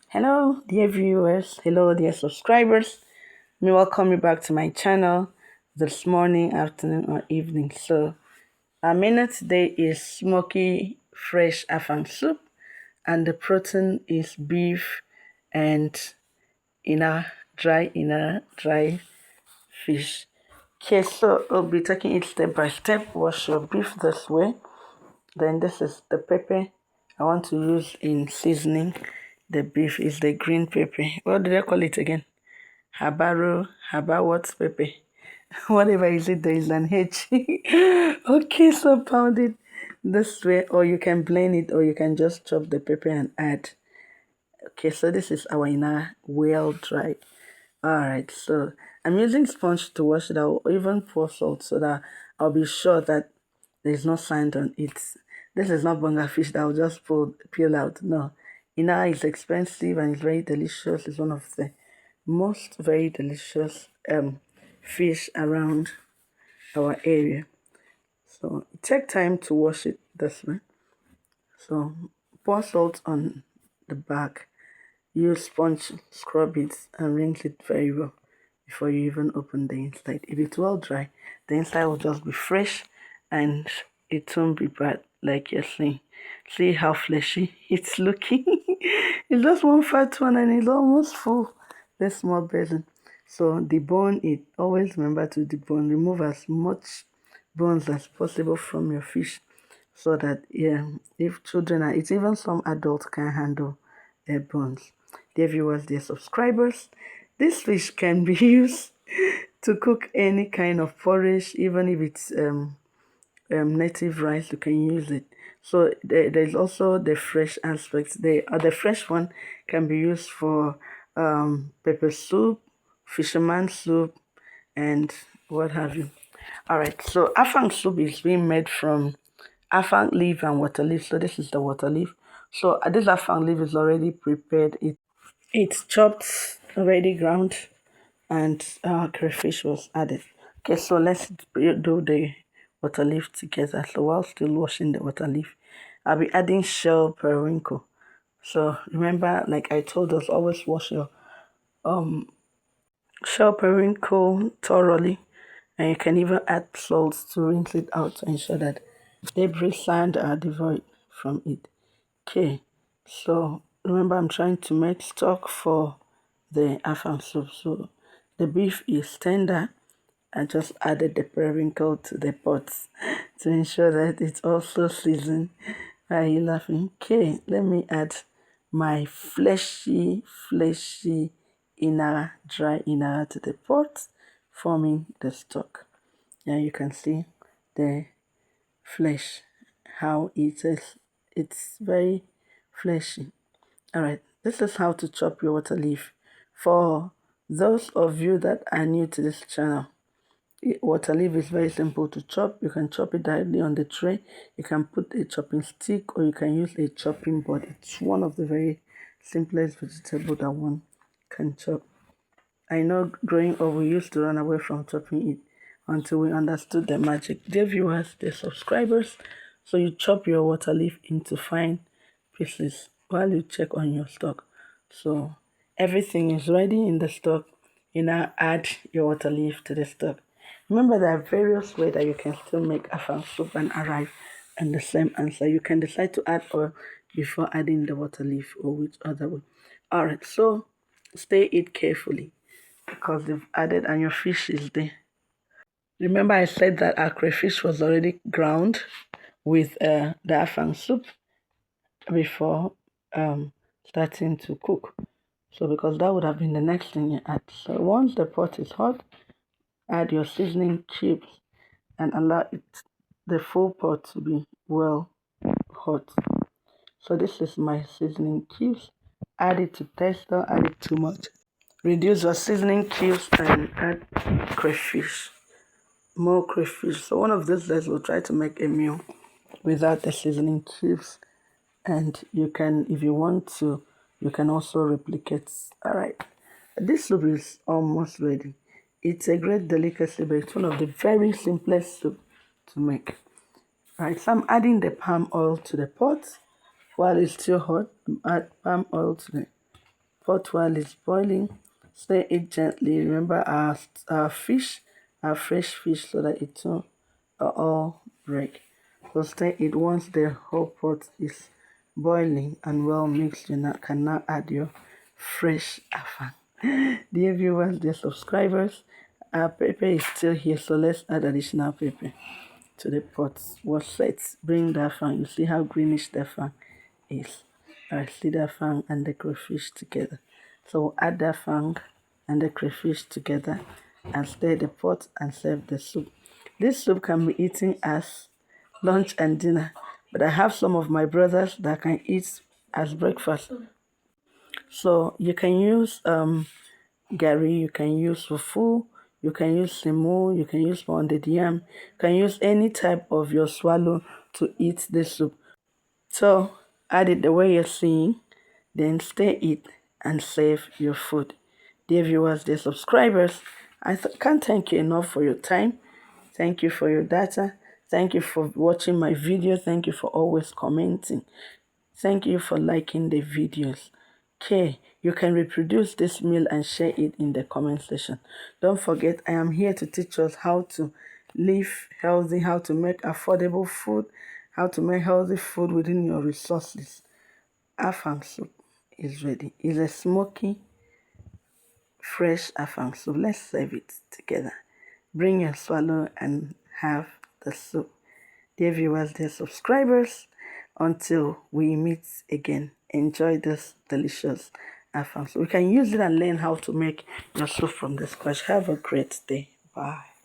Hello, dear viewers. Hello, dear subscribers. May welcome you back to my channel this morning, afternoon, or evening. So, our menu today is smoky fresh Affang soup, and the protein is beef and inner dry fish. Okay, so we'll be taking it step by step. Wash your beef this way. Then this is the pepper I want to use in seasoning. The beef is the green pepper. What did I call it again? Habaro, what pepper? Whatever is it, there is an H. Okay, so pound it this way, or you can blend it, or you can just chop the pepper and add. Okay, so this is our inner well dried. Alright, so I'm using sponge to wash it out, or even pour salt so that I'll be sure that there's no sand on it. This is not bonga fish that I'll just peel out. No. Ina is expensive and it's very delicious. It's one of the most very delicious fish around our area. So take time to wash it this way. So pour salt on the back. Use sponge, scrub it, and rinse it very well before you even open the inside. If it's well dry, the inside will just be fresh and it won't be bad like you're seeing. See how fleshy it's looking. It's just one fat one and it's almost full. The small basin. So debone it. Always remember to debone. Remove as much bones as possible from your fish so that if children are, it's even some adults can handle their bones. Dear viewers, dear subscribers, this fish can be used to cook any kind of porridge, even if it's native rice, you can use it. So there's also the fresh aspects. The fresh one can be used for pepper soup, fisherman soup, and what have you. All right, so Affang soup is being made from Affang leaf and water leaf. So this is the water leaf. So this Affang leaf is already prepared. It's chopped, already ground, and crayfish was added. Okay, so let's do the water leaf together. So while still washing the water leaf, I'll be adding shell periwinkle. So remember, like I told us, always wash your shell periwinkle thoroughly, and you can even add salt to rinse it out to ensure that debris sand are devoid from it. Okay, so remember I'm trying to make stock for the afang soup. So the beef is tender. I just added the periwinkle to the pot to ensure that it's also seasoned. Are you laughing? Okay, let me add my fleshy dry inner to the pot, forming the stock. Now you can see the flesh, how it is. It's very fleshy. All right, this is how to chop your water leaf. For those of you that are new to this channel, water leaf is very simple to chop. You can chop it directly on the tray. You can put a chopping stick or you can use a chopping board. It's one of the very simplest vegetable that one can chop. I know growing up we used to run away from chopping it until we understood the magic. Dear viewers, dear subscribers, so you chop your water leaf into fine pieces while you check on your stock. So everything is ready in the stock. You now add your water leaf to the stock. Remember there are various ways that you can still make afang soup and arrive at the same answer. You can decide to add oil before adding the water leaf or which other way. Alright, so stay it carefully because they've added and your fish is there. Remember I said that our crayfish was already ground with the afang soup before starting to cook. So because that would have been the next thing you add. So once the pot is hot, add your seasoning cubes and allow it the full pot to be well hot. So this is my seasoning cubes. Add it to taste, don't add it too much. Reduce your seasoning cubes and add crayfish. More crayfish. So one of these days we'll try to make a meal without the seasoning cubes. And you can, if you want to, you can also replicate. All right. This soup is almost ready. It's a great delicacy, but it's one of the very simplest soup to make. All right, so I'm adding the palm oil to the pot. While it's still hot, add palm oil to the pot while it's boiling. Stir it gently. Remember our fish, our fresh fish, so that it won't all break. So stir it once the whole pot is boiling and well mixed. You can now add your fresh Affang. Dear viewers, dear subscribers, our pepper is still here, so let's add additional pepper to the pot. Let's bring the Affang. You see how greenish the Affang is. I see the Affang and the crayfish together. So we'll add the Affang and the crayfish together and stir the pot and serve the soup. This soup can be eaten as lunch and dinner, but I have some of my brothers that can eat as breakfast. So you can use gari, you can use fufu, you can use semo, you can use pounded yam, you can use any type of your swallow to eat this soup. So add it the way you're seeing, then stir it and serve your food. Dear viewers, dear subscribers, I can't thank you enough for your time. Thank you for your data. Thank you for watching my video. Thank you for always commenting. Thank you for liking the videos. Okay, you can reproduce this meal and share it in the comment section. Don't forget, I am here to teach us how to live healthy, how to make affordable food, how to make healthy food within your resources. Affang soup is ready. It's a smoky, fresh Affang soup. Let's serve it together. Bring your swallow and have the soup. Dear viewers, dear subscribers, until we meet again, enjoy this delicious Affang. So we can use it and learn how to make your soup from the scratch. Have a great day. Bye.